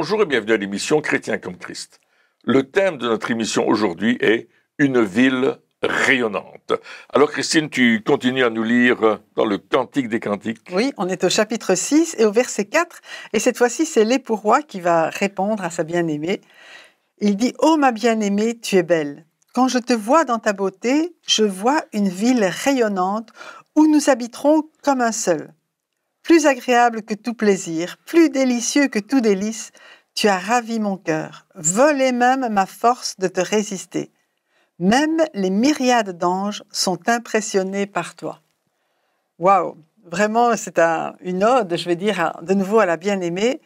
Bonjour et bienvenue à l'émission Chrétien comme Christ. Le thème de notre émission aujourd'hui est « Une ville rayonnante ». Alors Christine, tu continues à nous lire dans le Cantique des Cantiques. Oui, on est au chapitre 6 et au verset 4. Et cette fois-ci, c'est l'époux roi qui va répondre à sa bien-aimée. Il dit « Ô ma bien-aimée, tu es belle. Quand je te vois dans ta beauté, je vois une ville rayonnante où nous habiterons comme un seul. Plus agréable que tout plaisir, plus délicieux que tout délice, tu as ravi mon cœur, volé même ma force de te résister. Même les myriades d'anges sont impressionnés par toi. » Waouh! Vraiment, c'est une ode, je vais dire, de nouveau à la bien-aimée.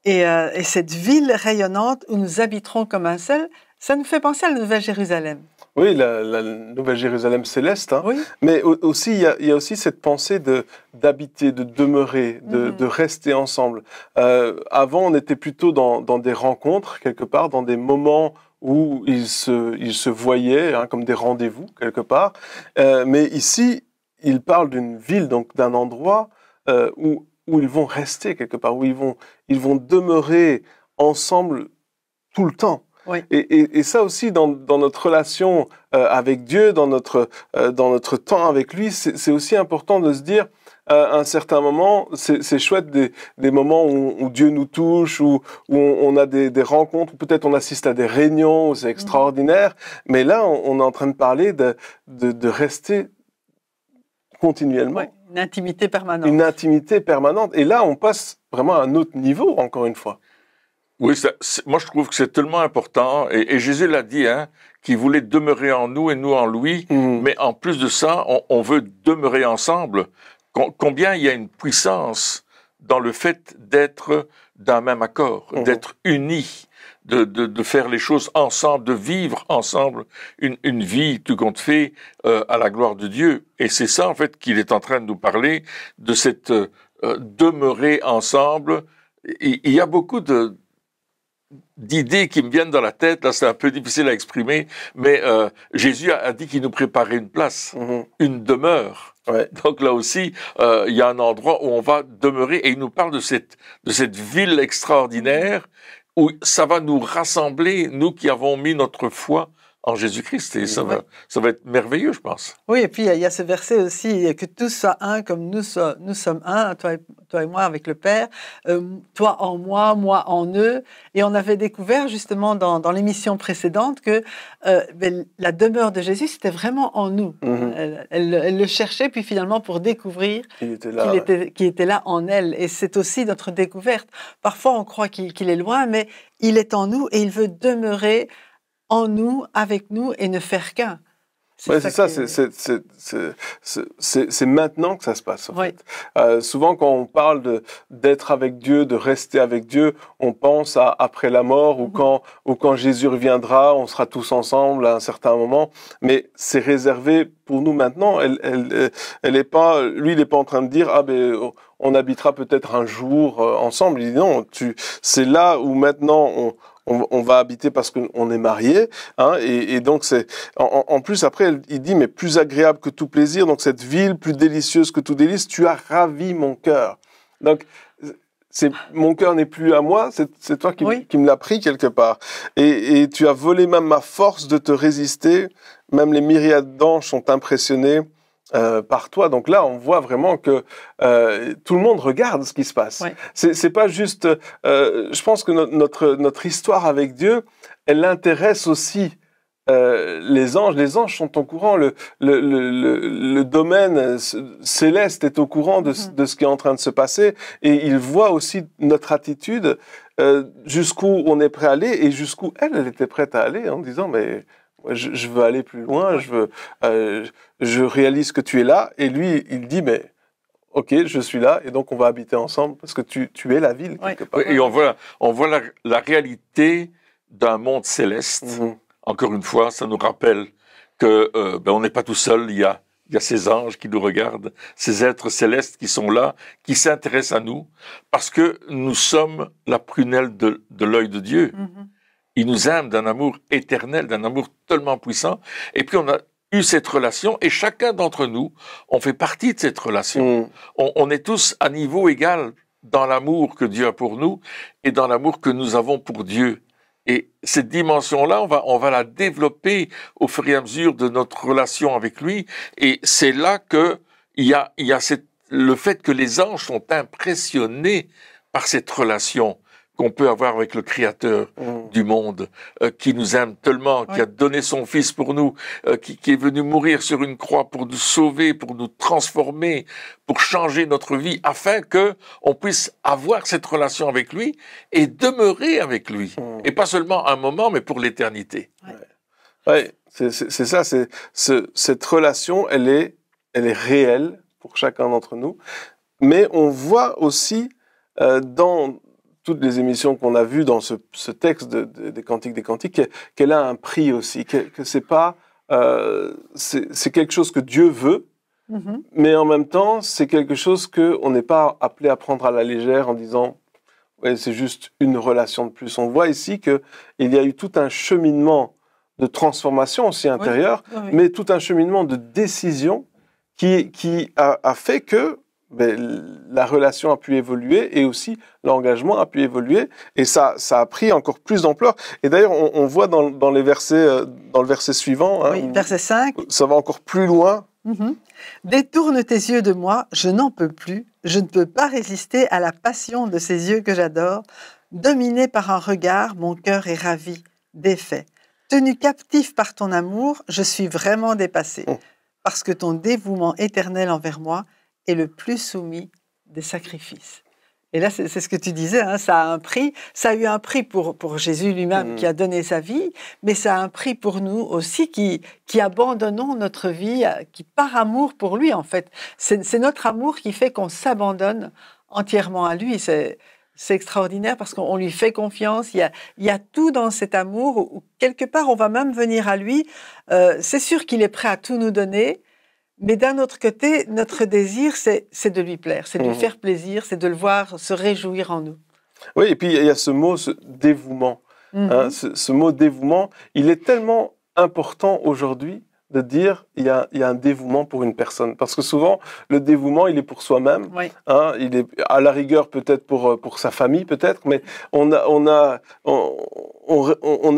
Et cette ville rayonnante où nous habiterons comme un seul, ça nous fait penser à la Nouvelle Jérusalem. Oui, la Nouvelle Jérusalem céleste, hein. Oui. Mais aussi il y a aussi cette pensée d'habiter, de demeurer, de rester ensemble. Avant, on était plutôt dans des rencontres, quelque part, dans des moments où ils se voyaient, hein, comme des rendez-vous, quelque part. Mais ici, il parle d'une ville, donc d'un endroit où ils vont rester, quelque part, où ils vont demeurer ensemble tout le temps. Oui. Et ça aussi, dans notre relation avec Dieu, dans notre temps avec lui, c'est aussi important de se dire, à un certain moment, c'est chouette des moments où Dieu nous touche, où on a des rencontres, où peut-être on assiste à des réunions, où c'est extraordinaire. Mais là, on est en train de parler de rester continuellement. Oui, une intimité permanente. Une intimité permanente. Et là, on passe vraiment à un autre niveau, encore une fois. Oui, moi je trouve que c'est tellement important, et Jésus l'a dit, hein, qu'il voulait demeurer en nous et nous en lui, mais en plus de ça, on veut demeurer ensemble. Combien il y a une puissance dans le fait d'être d'un même accord, d'être unis, de faire les choses ensemble, de vivre ensemble une vie tout compte fait à la gloire de Dieu. Et c'est ça en fait qu'il est en train de nous parler, de cette demeurer ensemble. Il y a beaucoup d'idées qui me viennent dans la tête, là c'est un peu difficile à exprimer, mais Jésus a dit qu'il nous préparait une place, une demeure. Ouais. Donc là aussi, il y a un endroit où on va demeurer, et il nous parle de cette ville extraordinaire où ça va nous rassembler, nous qui avons mis notre foi en Jésus-Christ, et ça va être merveilleux, je pense. Oui, et puis il y a ce verset aussi, que tous soient un comme nous sommes un, toi et moi avec le Père, toi en moi en eux. Et on avait découvert justement dans l'émission précédente que la demeure de Jésus, c'était vraiment en nous. Elle le cherchait, puis finalement pour découvrir qu'il était là en elle. Et c'est aussi notre découverte. Parfois on croit qu'il est loin, mais il est en nous et il veut demeurer en nous, avec nous, et ne faire qu'un. Ouais, c'est ça, c'est maintenant que ça se passe, en fait. Souvent, quand on parle d'être avec Dieu, de rester avec Dieu, on pense à après la mort, ou quand Jésus reviendra, on sera tous ensemble à un certain moment. Mais c'est réservé pour nous maintenant. Elle est pas, lui, il n'est pas en train de dire, on habitera peut-être un jour ensemble. Il dit non, c'est là où maintenant on va habiter parce qu'on est mariés, hein, et donc c'est en plus après il dit mais plus agréable que tout plaisir, donc cette ville plus délicieuse que tout délice, tu as ravi mon cœur. Donc mon cœur n'est plus à moi, c'est toi qui me l'as pris quelque part, et tu as volé même ma force de te résister, même les myriades d'anges sont impressionnés par toi. Donc là, on voit vraiment que tout le monde regarde ce qui se passe. Ouais. C'est pas juste... je pense que notre histoire avec Dieu, elle intéresse aussi les anges. Les anges sont au courant. Le domaine céleste est au courant de ce qui est en train de se passer. Et il voit aussi notre attitude, jusqu'où on est prêt à aller et jusqu'où elle était prête à aller, en disant, mais... Je veux aller plus loin, je réalise que tu es là, et lui, il dit, mais ok, je suis là, et donc on va habiter ensemble, parce que tu es la ville, quelque part. Et on voit la réalité d'un monde céleste. Encore une fois, ça nous rappelle que on n'est pas tout seul, il y a ces anges qui nous regardent, ces êtres célestes qui sont là, qui s'intéressent à nous, parce que nous sommes la prunelle de l'œil de Dieu. Il nous aime d'un amour éternel, d'un amour tellement puissant. Et puis on a eu cette relation, et chacun d'entre nous, on fait partie de cette relation. On est tous à niveau égal dans l'amour que Dieu a pour nous et dans l'amour que nous avons pour Dieu. Et cette dimension-là, on va la développer au fur et à mesure de notre relation avec lui. Et c'est là que il y a le fait que les anges sont impressionnés par cette relation qu'on peut avoir avec le Créateur du monde, qui nous aime tellement, qui a donné son Fils pour nous, qui est venu mourir sur une croix pour nous sauver, pour nous transformer, pour changer notre vie, afin que on puisse avoir cette relation avec lui et demeurer avec lui. Et pas seulement un moment, mais pour l'éternité. Ouais, c'est ça, cette relation, elle est réelle pour chacun d'entre nous, mais on voit aussi dans toutes les émissions qu'on a vues dans ce texte des Cantiques, qu'elle a un prix aussi, que c'est pas, c'est quelque chose que Dieu veut, mais en même temps, c'est quelque chose qu'on n'est pas appelé à prendre à la légère en disant, ouais, c'est juste une relation de plus. On voit ici qu'il y a eu tout un cheminement de transformation aussi intérieure, mais tout un cheminement de décision qui a fait que la relation a pu évoluer et aussi l'engagement a pu évoluer et ça a pris encore plus d'ampleur. Et d'ailleurs, on voit dans le verset suivant, verset 5, ça va encore plus loin. Détourne tes yeux de moi, je n'en peux plus, je ne peux pas résister à la passion de ces yeux que j'adore. Dominé par un regard, mon cœur est ravi, défait. Tenu captif par ton amour, je suis vraiment dépassé, parce que ton dévouement éternel envers moi est le plus soumis des sacrifices. Et là, c'est ce que tu disais, ça a un prix. Ça a eu un prix pour Jésus lui-même qui a donné sa vie, mais ça a un prix pour nous aussi qui abandonnons notre vie, qui par amour pour lui, en fait. C'est notre amour qui fait qu'on s'abandonne entièrement à lui. C'est extraordinaire parce qu'on lui fait confiance. Il y a tout dans cet amour où quelque part, on va même venir à lui. C'est sûr qu'il est prêt à tout nous donner, mais d'un autre côté, notre désir, c'est de lui plaire, c'est de lui faire plaisir, c'est de le voir se réjouir en nous. Oui, et puis il y a ce mot, ce dévouement. Ce mot dévouement, il est tellement important aujourd'hui de dire il y a un dévouement pour une personne. Parce que souvent, le dévouement, il est pour soi-même. Il est à la rigueur peut-être pour sa famille, peut-être, mais on a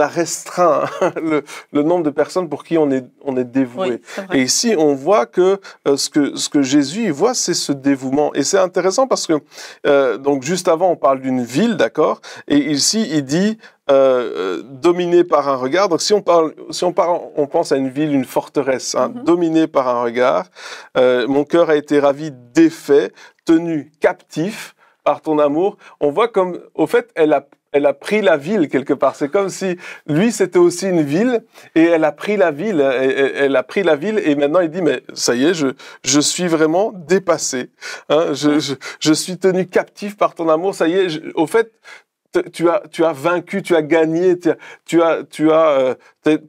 restreint le nombre de personnes pour qui on est dévoué. Oui, et ici, on voit que ce que Jésus il voit, c'est ce dévouement. Et c'est intéressant parce que donc juste avant, on parle d'une ville, d'accord, et ici, il dit dominé par un regard. Donc si on pense à une ville, une forteresse, dominée par un regard. Mon cœur a été ravi, défait, tenu captif par ton amour. On voit comme, au fait, elle a pris la ville quelque part. C'est comme si lui, c'était aussi une ville et elle a pris la ville. Elle a pris la ville et maintenant il dit, mais ça y est, je suis vraiment dépassé. Je suis tenu captif par ton amour. Ça y est, au fait, tu as vaincu, tu as gagné, tu as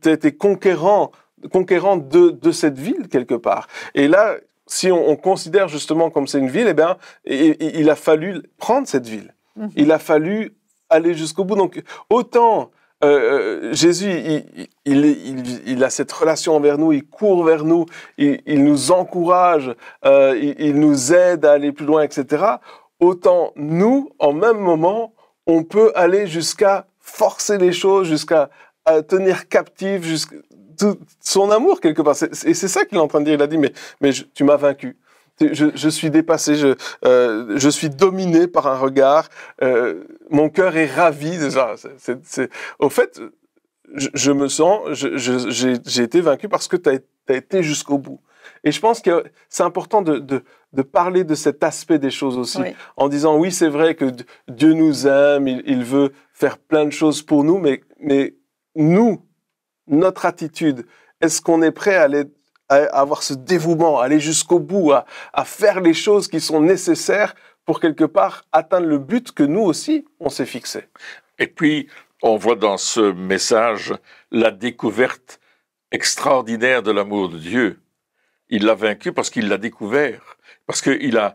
été conquérant de cette ville quelque part. Et là, si on considère justement comme c'est une ville, eh bien, il a fallu prendre cette ville. Il a fallu aller jusqu'au bout. Donc, autant Jésus, il a cette relation envers nous, il court vers nous, il nous encourage, il nous aide à aller plus loin, etc. Autant nous, en même moment, on peut aller jusqu'à forcer les choses, jusqu'à tenir captif, jusqu'à son amour quelque part. Et c'est ça qu'il est en train de dire. Il a dit, mais tu m'as vaincu. Je suis dépassé, je suis dominé par un regard. Mon cœur est ravi. Au fait, je me sens, j'ai été vaincu parce que tu as été jusqu'au bout. Et je pense que c'est important de parler de cet aspect des choses aussi, en disant oui, c'est vrai que Dieu nous aime, il veut faire plein de choses pour nous, mais nous, notre attitude, est-ce qu'on est prêt à avoir ce dévouement, à aller jusqu'au bout, à faire les choses qui sont nécessaires pour quelque part atteindre le but que nous aussi, on s'est fixé. Et puis, on voit dans ce message la découverte extraordinaire de l'amour de Dieu. Il l'a vaincu parce qu'il l'a découvert, parce qu'il a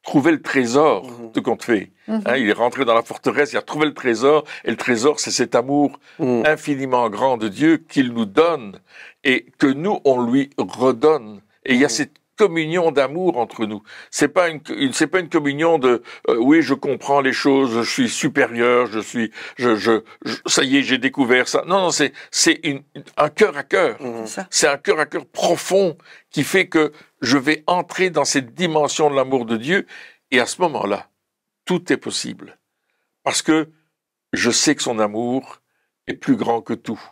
trouvé le trésor, tout compte fait. Il est rentré dans la forteresse, il a trouvé le trésor, et le trésor, c'est cet amour infiniment grand de Dieu qu'il nous donne, et que nous, on lui redonne. Et il y a cette communion d'amour entre nous. C'est pas une communion de oui, je comprends les choses, je suis supérieur, ça y est, j'ai découvert ça. Non, c'est un cœur à cœur. C'est un cœur à cœur profond qui fait que je vais entrer dans cette dimension de l'amour de Dieu, et à ce moment-là, tout est possible. Parce que je sais que son amour est plus grand que tout.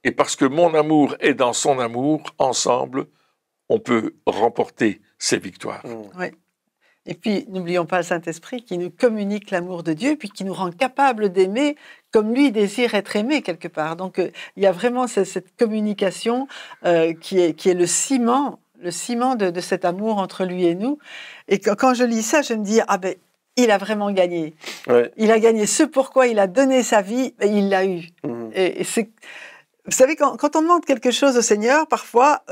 Et parce que mon amour est dans son amour, ensemble, on peut remporter ces victoires. Oui. Et puis, n'oublions pas le Saint-Esprit qui nous communique l'amour de Dieu, puis qui nous rend capables d'aimer comme lui désire être aimé quelque part. Donc, il y a vraiment cette communication qui est le ciment de cet amour entre lui et nous. Et quand je lis ça, je me dis, ah ben, il a vraiment gagné. Ouais. Il a gagné ce pourquoi il a donné sa vie, il l'a eu. Et c'est... Vous savez, quand on demande quelque chose au Seigneur, parfois,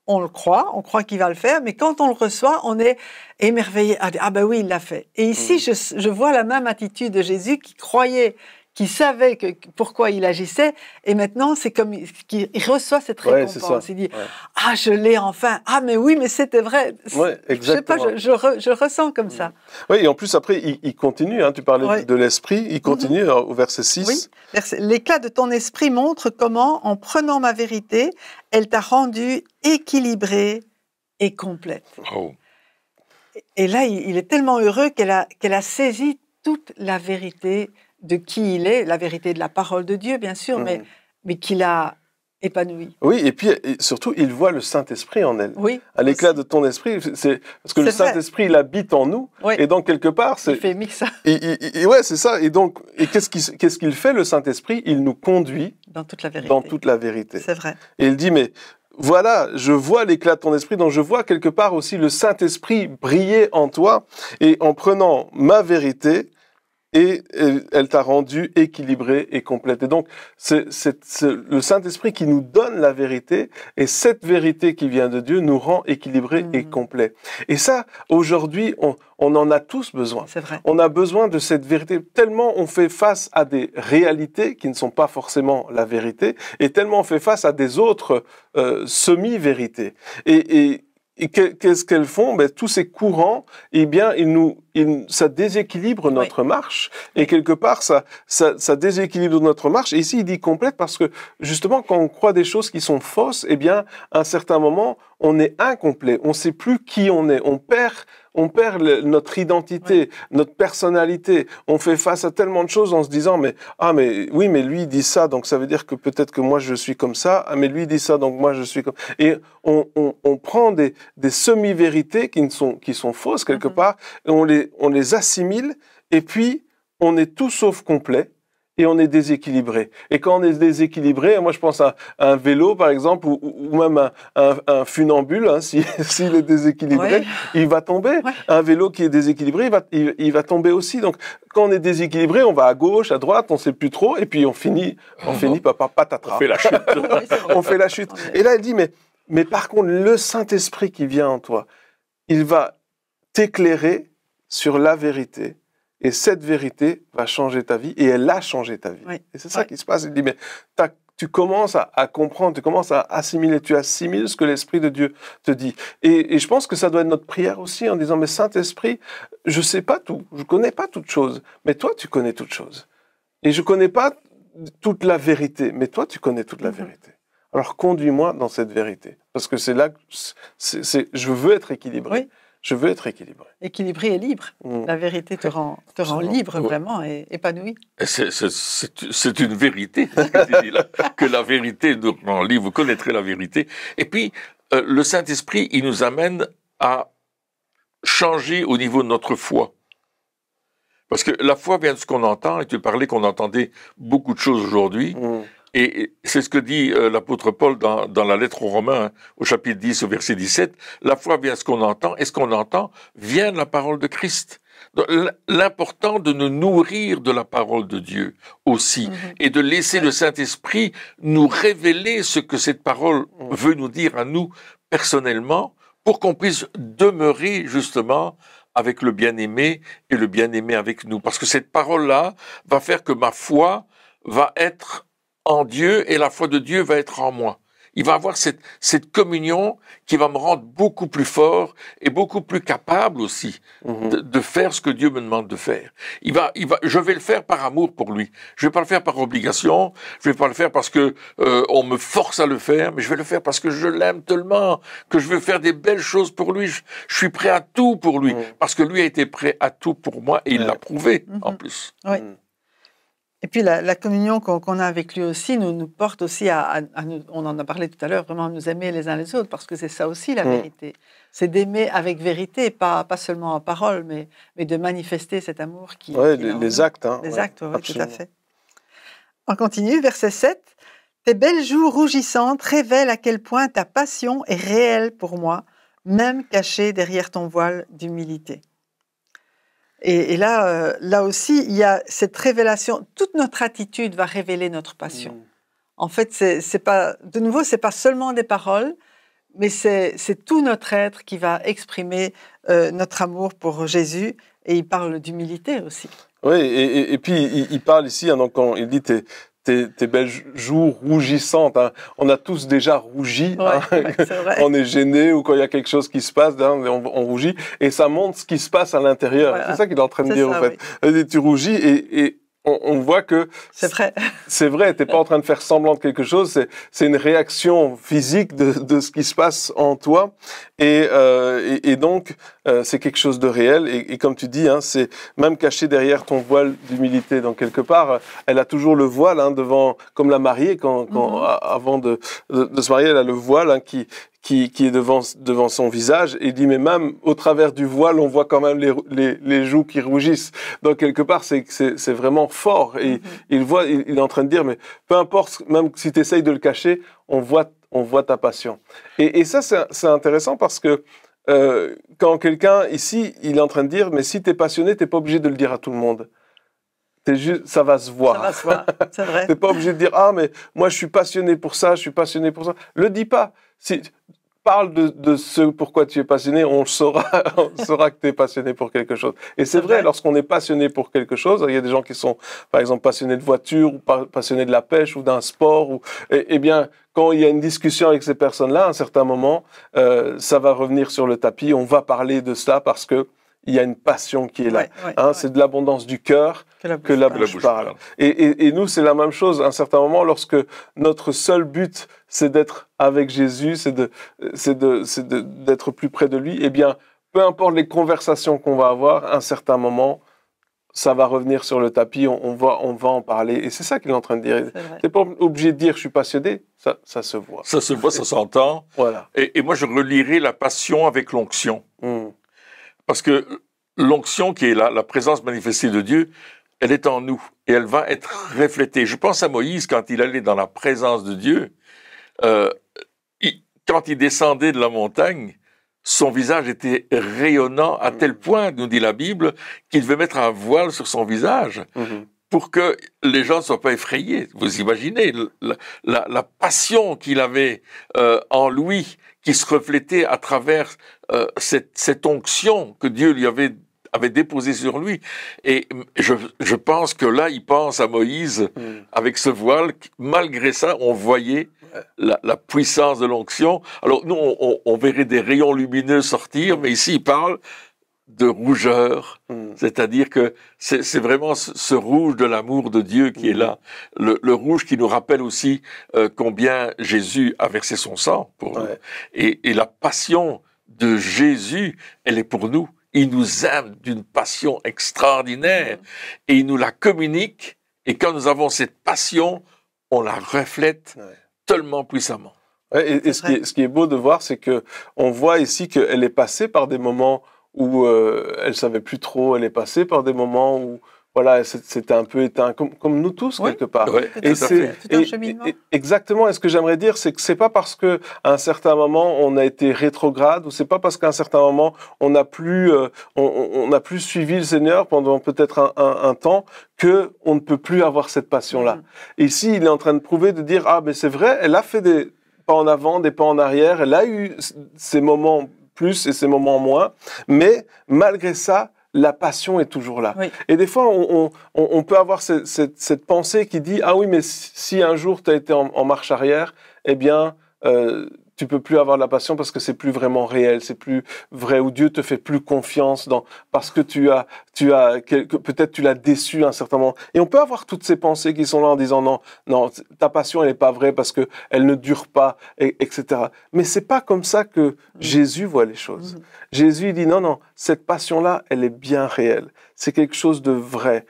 on croit qu'il va le faire, mais quand on le reçoit, on est émerveillé. Ah ben oui, il l'a fait. Et ici, je vois la même attitude de Jésus qui croyait, qui savait pourquoi il agissait, et maintenant, c'est comme qu'il reçoit cette récompense. Il dit, ah, je l'ai enfin. Ah, mais oui, mais c'était vrai. Ouais, exactement. Je sais pas, je ressens comme ça. Oui, et en plus, après, il continue. Hein, tu parlais de l'esprit. Il continue au verset 6. Oui. L'éclat de ton esprit montre comment, en prenant ma vérité, elle t'a rendu équilibrée et complète. Oh. Et là, il est tellement heureux qu'elle a saisi toute la vérité de qui il est, la vérité de la parole de Dieu, bien sûr, mais qu'il a épanoui. Oui, et puis surtout, il voit le Saint-Esprit en elle. Oui. À l'éclat de ton esprit, c'est parce que le Saint-Esprit, il habite en nous, et donc quelque part, c'est. Il fait mix ça. Ouais, c'est ça. Et donc, qu'est-ce qu'il fait, le Saint-Esprit? Il nous conduit dans toute la vérité. Dans toute la vérité. C'est vrai. Et il dit, mais voilà, je vois l'éclat de ton esprit, donc je vois quelque part aussi le Saint-Esprit briller en toi, et en prenant ma vérité, et elle t'a rendu équilibré et complète. Et donc, c'est le Saint-Esprit qui nous donne la vérité, et cette vérité qui vient de Dieu nous rend équilibrés et complets. Et ça, aujourd'hui, on en a tous besoin. C'est vrai. On a besoin de cette vérité. Tellement on fait face à des réalités qui ne sont pas forcément la vérité, et tellement on fait face à des autres semi-vérités. Et qu'est-ce qu'elles font? Tous ces courants, eh bien, ça déséquilibre notre marche. Et quelque part, ça déséquilibre notre marche. Et ici, il dit complète parce que, justement, quand on croit des choses qui sont fausses, eh bien, à un certain moment, on est incomplet. On ne sait plus qui on est. On perd notre identité, notre personnalité. On fait face à tellement de choses en se disant, mais lui dit ça, donc ça veut dire que peut-être que moi je suis comme ça. Ah, mais lui dit ça, donc moi je suis comme. Et on prend des semi-vérités qui sont fausses quelque part, et on les assimile, et puis on est tout sauf complet. Et on est déséquilibré. Et quand on est déséquilibré, moi je pense à un vélo par exemple, ou même un funambule, hein, s'il est déséquilibré, il va tomber. Ouais. Un vélo qui est déséquilibré, il va tomber aussi. Donc quand on est déséquilibré, on va à gauche, à droite, on ne sait plus trop, et puis on finit patatras. On fait la chute. On fait la chute. Et là, elle dit, mais par contre, le Saint-Esprit qui vient en toi, il va t'éclairer sur la vérité. Et cette vérité va changer ta vie, et elle a changé ta vie. Oui. Et c'est ça qui se passe. Il dit, mais tu commences à comprendre, tu commences à assimiler, tu assimiles ce que l'Esprit de Dieu te dit. Et je pense que ça doit être notre prière aussi, en disant, mais Saint-Esprit, je sais pas tout, je connais pas toutes choses, mais toi, tu connais toutes choses. Et je connais pas toute la vérité, mais toi, tu connais toute la vérité. Alors, conduis-moi dans cette vérité. Parce que c'est là que je veux être équilibré. Oui. Je veux être équilibré. Équilibré et libre. La vérité te rend libre, vraiment, et épanoui. C'est une vérité, ce que tu dis là, que la vérité nous rend libre. Vous connaîtrez la vérité. Et puis, le Saint-Esprit, il nous amène à changer au niveau de notre foi. Parce que la foi vient de ce qu'on entend, et tu parlais qu'on entendait beaucoup de choses aujourd'hui. Et c'est ce que dit l'apôtre Paul dans la lettre aux Romains, hein, au chapitre 10, au verset 17. La foi vient de ce qu'on entend, et ce qu'on entend vient de la parole de Christ. Donc, l'important de nous nourrir de la parole de Dieu aussi, et de laisser le Saint-Esprit nous révéler ce que cette parole veut nous dire à nous personnellement, pour qu'on puisse demeurer justement avec le bien-aimé, et le bien-aimé avec nous. Parce que cette parole-là va faire que ma foi va être en Dieu, et la foi de Dieu va être en moi. il va avoir cette communion qui va me rendre beaucoup plus fort et beaucoup plus capable aussi de faire ce que Dieu me demande de faire. Je vais le faire par amour pour lui. Je vais pas le faire par obligation. Je vais pas le faire parce que on me force à le faire, mais je vais le faire parce que je l'aime tellement, que je veux faire des belles choses pour lui. Je suis prêt à tout pour lui, parce que lui a été prêt à tout pour moi et il l'a prouvé en plus. Oui. Et puis la communion qu'on a avec lui aussi nous porte aussi à nous, on en a parlé tout à l'heure, vraiment à nous aimer les uns les autres, parce que c'est ça aussi la vérité. C'est d'aimer avec vérité, pas seulement en parole, mais de manifester cet amour qui les actes. Les actes, oui, tout à fait. On continue, verset 7. Tes belles joues rougissantes révèlent à quel point ta passion est réelle pour moi, même cachée derrière ton voile d'humilité. Et là aussi, il y a cette révélation. Toute notre attitude va révéler notre passion. En fait, c'est pas seulement des paroles, mais c'est tout notre être qui va exprimer notre amour pour Jésus. Et il parle d'humilité aussi. Oui, et puis il parle ici, donc quand il dit tes belles joues rougissantes. On a tous déjà rougi. C'est vrai. On est gêné ou quand il y a quelque chose qui se passe, on rougit. Et ça montre ce qui se passe à l'intérieur. Voilà. C'est ça qu'il est en train de dire, en fait. Oui. Tu rougis et on voit que c'est vrai. C'est vrai, t'es pas en train de faire semblant de quelque chose, c'est une réaction physique de ce qui se passe en toi, et donc c'est quelque chose de réel, et comme tu dis, c'est même caché derrière ton voile d'humilité. Donc quelque part, elle a toujours le voile devant, comme la mariée avant de se marier, elle a le voile qui est devant son visage, et il dit, mais même au travers du voile, on voit quand même les joues qui rougissent. Donc, quelque part, c'est vraiment fort. Et il est en train de dire, mais peu importe, même si tu essayes de le cacher, on voit ta passion. Et ça, c'est intéressant parce que quand quelqu'un, ici, il est en train de dire, mais si tu es passionné, tu n'es pas obligé de le dire à tout le monde. Ça va se voir. Ça va se voir, c'est vrai. Tu n'es pas obligé de dire, ah, mais moi, je suis passionné pour ça, je suis passionné pour ça. Le dis pas. Parle de ce pourquoi tu es passionné, on saura que tu es passionné pour quelque chose. Et c'est vrai, lorsqu'on est passionné pour quelque chose, il y a des gens qui sont, par exemple, passionnés de voiture, ou passionnés de la pêche, ou d'un sport, eh bien, quand il y a une discussion avec ces personnes-là, à un certain moment, ça va revenir sur le tapis, on va parler de ça parce que il y a une passion qui est là. C'est de l'abondance du cœur que la bouche parle. Et nous, c'est la même chose. À un certain moment, lorsque notre seul but, c'est d'être avec Jésus, c'est d'être plus près de lui, eh bien, peu importe les conversations qu'on va avoir, à un certain moment, ça va revenir sur le tapis, on va en parler. Et c'est ça qu'il est en train de dire. Tu n'es pas obligé de dire « je suis passionné », ça se voit. Ça se voit, ça s'entend. Voilà. Et moi, je relierai la passion avec l'onction. Parce que l'onction, qui est la présence manifestée de Dieu, elle est en nous et elle va être reflétée. Je pense à Moïse quand il allait dans la présence de Dieu. Quand il descendait de la montagne, son visage était rayonnant à tel point, nous dit la Bible, qu'il devait mettre un voile sur son visage pour que les gens ne soient pas effrayés. Vous imaginez la passion qu'il avait en lui, qui se reflétait à travers cette onction que Dieu lui avait déposée sur lui. Et je pense que là, il pense à Moïse avec ce voile. Malgré ça, on voyait la puissance de l'onction. Alors nous, on verrait des rayons lumineux sortir, mais ici, il parle de rougeur, c'est-à-dire que c'est vraiment ce rouge de l'amour de Dieu qui est là, le rouge qui nous rappelle aussi combien Jésus a versé son sang pour nous. Et la passion de Jésus, elle est pour nous. Il nous aime d'une passion extraordinaire et il nous la communique, et quand nous avons cette passion, on la reflète tellement puissamment. Et ce qui est beau de voir, c'est que on voit ici qu'elle est passée par des moments où elle savait plus trop, elle est passée par des moments où voilà, c'était un peu éteint, comme nous tous quelque part. Et c'est un cheminement. Exactement. Et ce que j'aimerais dire, c'est que c'est pas parce que à un certain moment on a été rétrograde, ou c'est pas parce qu'à un certain moment on n'a plus suivi le Seigneur pendant peut-être un temps que on ne peut plus avoir cette passion-là. Et ici, il est en train de prouver, de dire mais c'est vrai, elle a fait des pas en avant, des pas en arrière, elle a eu ces moments plus et ces moments moins, mais malgré ça, la passion est toujours là. Et des fois, on peut avoir cette pensée qui dit « Ah oui, mais si un jour tu as été en marche arrière, eh bien, tu peux plus avoir de la passion parce que c'est plus vraiment réel, c'est plus vrai, ou Dieu te fait plus confiance parce que peut-être tu l'as déçu à un certain moment. Et on peut avoir toutes ces pensées qui sont là en disant non, ta passion elle est pas vraie parce que elle ne dure pas, etc. Mais c'est pas comme ça que Jésus voit les choses. Jésus il dit non, cette passion-là, elle est bien réelle. C'est quelque chose de vrai.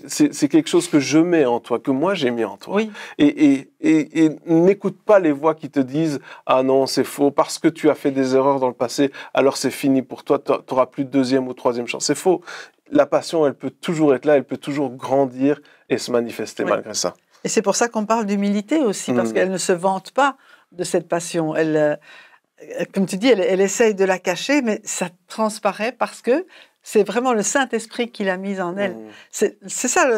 C'est quelque chose que je mets en toi, que moi j'ai mis en toi. Oui. Et n'écoute pas les voix qui te disent « Ah non, c'est faux, parce que tu as fait des erreurs dans le passé, alors c'est fini pour toi, tu n'auras plus de deuxième ou troisième chance. » C'est faux. La passion, elle peut toujours être là, elle peut toujours grandir et se manifester malgré ça. Et c'est pour ça qu'on parle d'humilité aussi, parce qu'elle ne se vante pas de cette passion. Elle, comme tu dis, elle essaye de la cacher, mais ça transparaît parce que c'est vraiment le Saint-Esprit qui l'a mise en elle. C'est ça,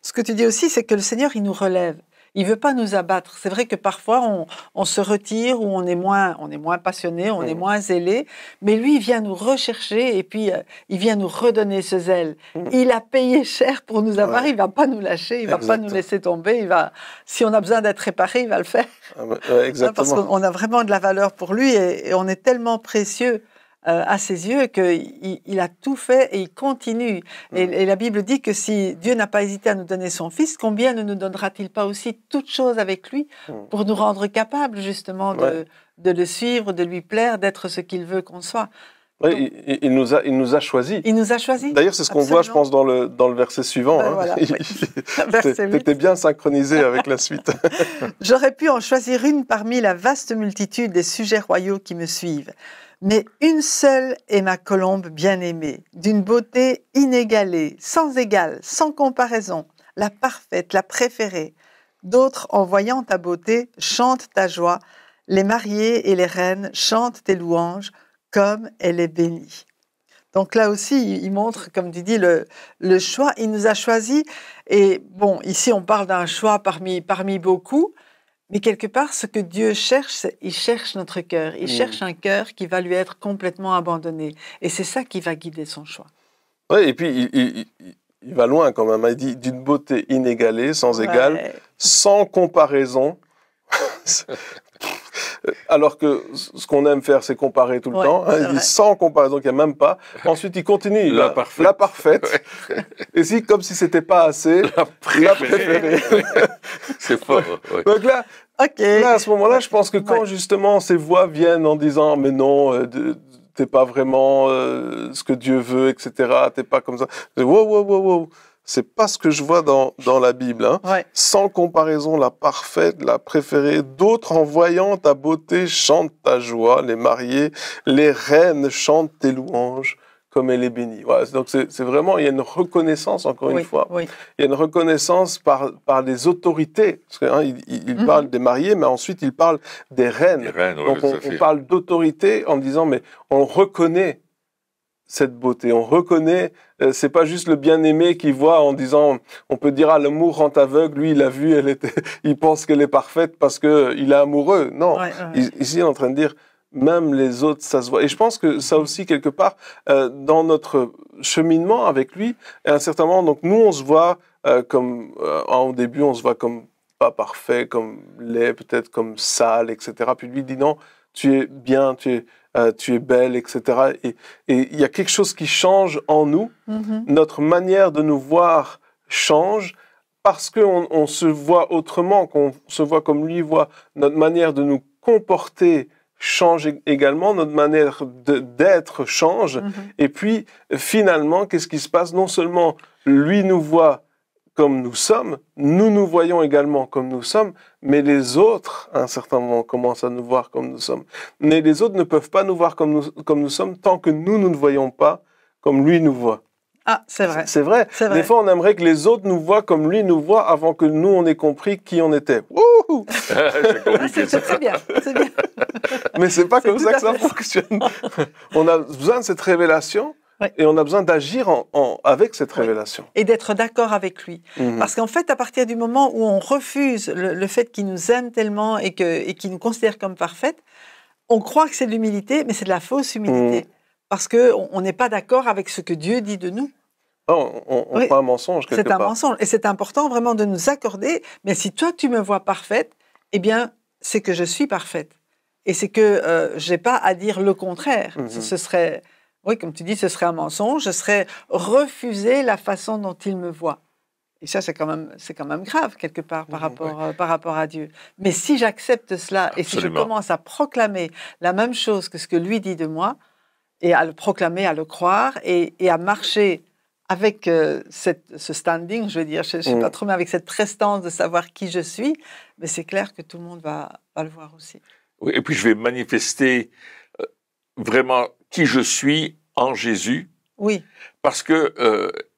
ce que tu dis aussi, c'est que le Seigneur, il nous relève. Il ne veut pas nous abattre. C'est vrai que parfois, on se retire ou on est moins passionné, on est moins zélé, mais lui, il vient nous rechercher et puis il vient nous redonner ce zèle. Il a payé cher pour nous avoir, il ne va pas nous lâcher, il ne va pas nous laisser tomber. Si on a besoin d'être réparé, il va le faire. Exactement. Parce qu'on a vraiment de la valeur pour lui et on est tellement précieux à ses yeux qu'il a tout fait et il continue. Et la Bible dit que si Dieu n'a pas hésité à nous donner son Fils, combien ne nous donnera-t-il pas aussi toutes choses avec lui pour nous rendre capables justement de le suivre, de lui plaire, d'être ce qu'il veut qu'on soit. Oui, il nous a choisis. Il nous a choisis. D'ailleurs, c'est ce qu'on voit, je pense, dans le verset suivant. Voilà, T'étais bien synchronisé avec la suite. J'aurais pu en choisir une parmi la vaste multitude des sujets royaux qui me suivent. Mais une seule est ma colombe bien-aimée, d'une beauté inégalée, sans égale, sans comparaison, la parfaite, la préférée. D'autres, en voyant ta beauté, chantent ta joie. Les mariés et les reines chantent tes louanges, comme elle est bénie. Donc là aussi, il montre, comme tu dis, le choix. Il nous a choisis. Et bon, ici, on parle d'un choix parmi beaucoup. Mais quelque part, ce que Dieu cherche, c'est il cherche notre cœur. Il cherche un cœur qui va lui être complètement abandonné. Et c'est ça qui va guider son choix. Oui, et puis il va loin quand même. Il dit d'une beauté inégalée, sans égale, sans comparaison. Alors que ce qu'on aime faire, c'est comparer tout le temps. Il dit sans comparaison, qu'il n'y a même pas. Ensuite, il continue. La parfaite. Et comme si c'était pas assez, la préférée. C'est fort. Donc là, à ce moment-là, je pense que quand justement ces voix viennent en disant mais non, t'es pas vraiment ce que Dieu veut, etc. T'es pas comme ça. Wow. C'est pas ce que je vois dans la Bible. Hein. Sans comparaison, la parfaite, la préférée. D'autres, en voyant ta beauté, chantent ta joie. Les mariés, les reines chantent tes louanges, comme elle est bénie. Voilà. Donc c'est vraiment, il y a une reconnaissance, encore une fois. Il y a une reconnaissance par les autorités. Parce que, il parle des mariés, mais ensuite il parle des reines. Donc on parle d'autorité en disant, mais on reconnaît cette beauté, on reconnaît, c'est pas juste le bien-aimé qui voit en disant, on peut dire, ah, l'amour rend aveugle, lui il a vu, il pense qu'elle est parfaite parce qu'il est amoureux. Non, ici il est en train de dire, même les autres, ça se voit. Et je pense que ça aussi, quelque part, dans notre cheminement avec lui, à un certain moment, donc nous on se voit comme, au début on se voit comme pas parfait, comme laid, peut-être comme sale, etc. Puis lui dit non, tu es bien, tu es belle, etc. Et il y a quelque chose qui change en nous. Notre manière de nous voir change parce qu'on se voit autrement, qu'on se voit comme lui voit. Notre manière de nous comporter change également, notre manière d'être change. Et puis, finalement, qu'est-ce qui se passe? Non seulement lui nous voit comme nous sommes, nous nous voyons également comme nous sommes, mais les autres, à un certain moment, commencent à nous voir comme nous sommes. Mais les autres ne peuvent pas nous voir comme nous sommes tant que nous ne voyons pas comme lui nous voit. Ah, c'est vrai. C'est vrai. Des fois, on aimerait que les autres nous voient comme lui nous voit avant que nous, on ait compris qui on était. Wouhou! C'est très bien. Mais c'est pas comme ça que ça fonctionne. On a besoin de cette révélation. Et on a besoin d'agir avec cette révélation. Et d'être d'accord avec lui. Parce qu'en fait, à partir du moment où on refuse le fait qu'il nous aime tellement et qu'il nous considère comme parfaite, on croit que c'est de l'humilité, mais c'est de la fausse humilité. Parce qu'on n'est pas d'accord avec ce que Dieu dit de nous. On croit un mensonge quelque part. C'est un mensonge. Et c'est important vraiment de nous accorder. Mais si toi, tu me vois parfaite, eh bien, c'est que je suis parfaite. Et c'est que je n'ai pas à dire le contraire. Ce serait, oui, comme tu dis, ce serait un mensonge. Ce serait refuser la façon dont il me voit. Et ça, c'est quand même grave, quelque part, par rapport à Dieu. Mais si j'accepte cela, et si je commence à proclamer la même chose que ce que lui dit de moi, et à le proclamer, à le croire, et à marcher avec ce standing, je veux dire, je ne sais pas trop, mais avec cette prestance de savoir qui je suis, mais c'est clair que tout le monde va le voir aussi. Oui, et puis je vais manifester vraiment qui je suis en Jésus. Oui. Parce que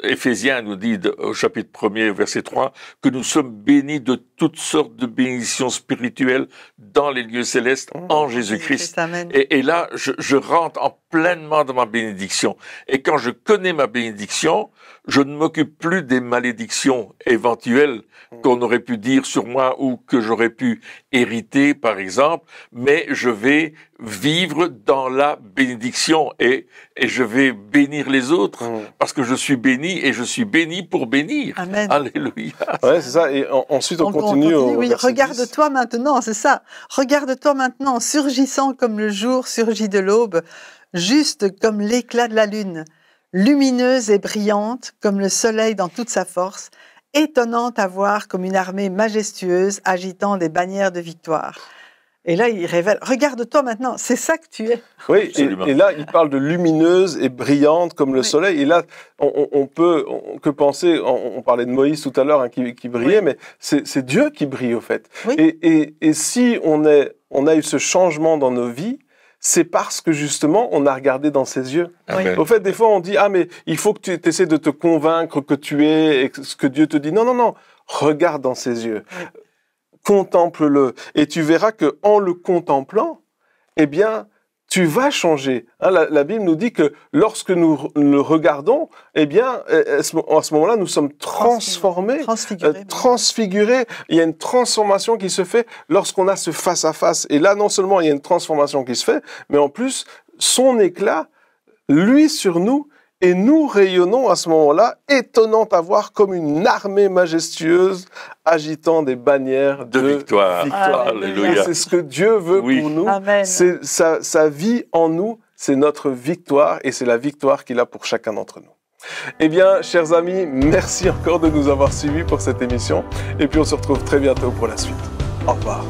Éphésiens nous dit au chapitre 1er, verset 3, que nous sommes bénis de toutes sortes de bénédictions spirituelles dans les lieux célestes en Jésus-Christ. Et là, je rentre pleinement dans ma bénédiction. Et quand je connais ma bénédiction, je ne m'occupe plus des malédictions éventuelles qu'on aurait pu dire sur moi ou que j'aurais pu hériter, par exemple, mais je vais vivre dans la bénédiction et je vais bénir les autres parce que je suis béni et je suis béni pour bénir. Amen. Alléluia. Ouais, c'est ça. Et ensuite, on continue. Oui, regarde-toi maintenant, c'est ça. Regarde-toi maintenant, surgissant comme le jour surgit de l'aube, juste comme l'éclat de la lune, lumineuse et brillante comme le soleil dans toute sa force, étonnante à voir comme une armée majestueuse agitant des bannières de victoire. Et là, il révèle, regarde-toi maintenant, c'est ça que tu es. Oui, et là, il parle de lumineuse et brillante comme le soleil. Et là, on peut que penser, on parlait de Moïse tout à l'heure hein, qui brillait, mais c'est Dieu qui brille au fait. Oui. Et si on a eu ce changement dans nos vies, c'est parce que justement, on a regardé dans ses yeux. Oui. Au fait, des fois, on dit, ah, mais il faut que tu essaies de te convaincre que tu es, et ce que Dieu te dit. Non, non, non. Regarde dans ses yeux. Oui. Contemple-le. Et tu verras que en le contemplant, eh bien, tu vas changer. Hein, la Bible nous dit que lorsque nous le regardons, eh bien, à ce moment-là, nous sommes transformés, transfigurés. Il y a une transformation qui se fait lorsqu'on a ce face-à-face. Et là, non seulement il y a une transformation qui se fait, mais en plus, son éclat, lui sur nous, et nous rayonnons à ce moment-là, étonnant à voir comme une armée majestueuse agitant des bannières de victoire. Alléluia. C'est ce que Dieu veut pour nous. Amen. C'est sa vie en nous, c'est notre victoire et c'est la victoire qu'il a pour chacun d'entre nous. Eh bien, chers amis, merci encore de nous avoir suivis pour cette émission et puis on se retrouve très bientôt pour la suite. Au revoir.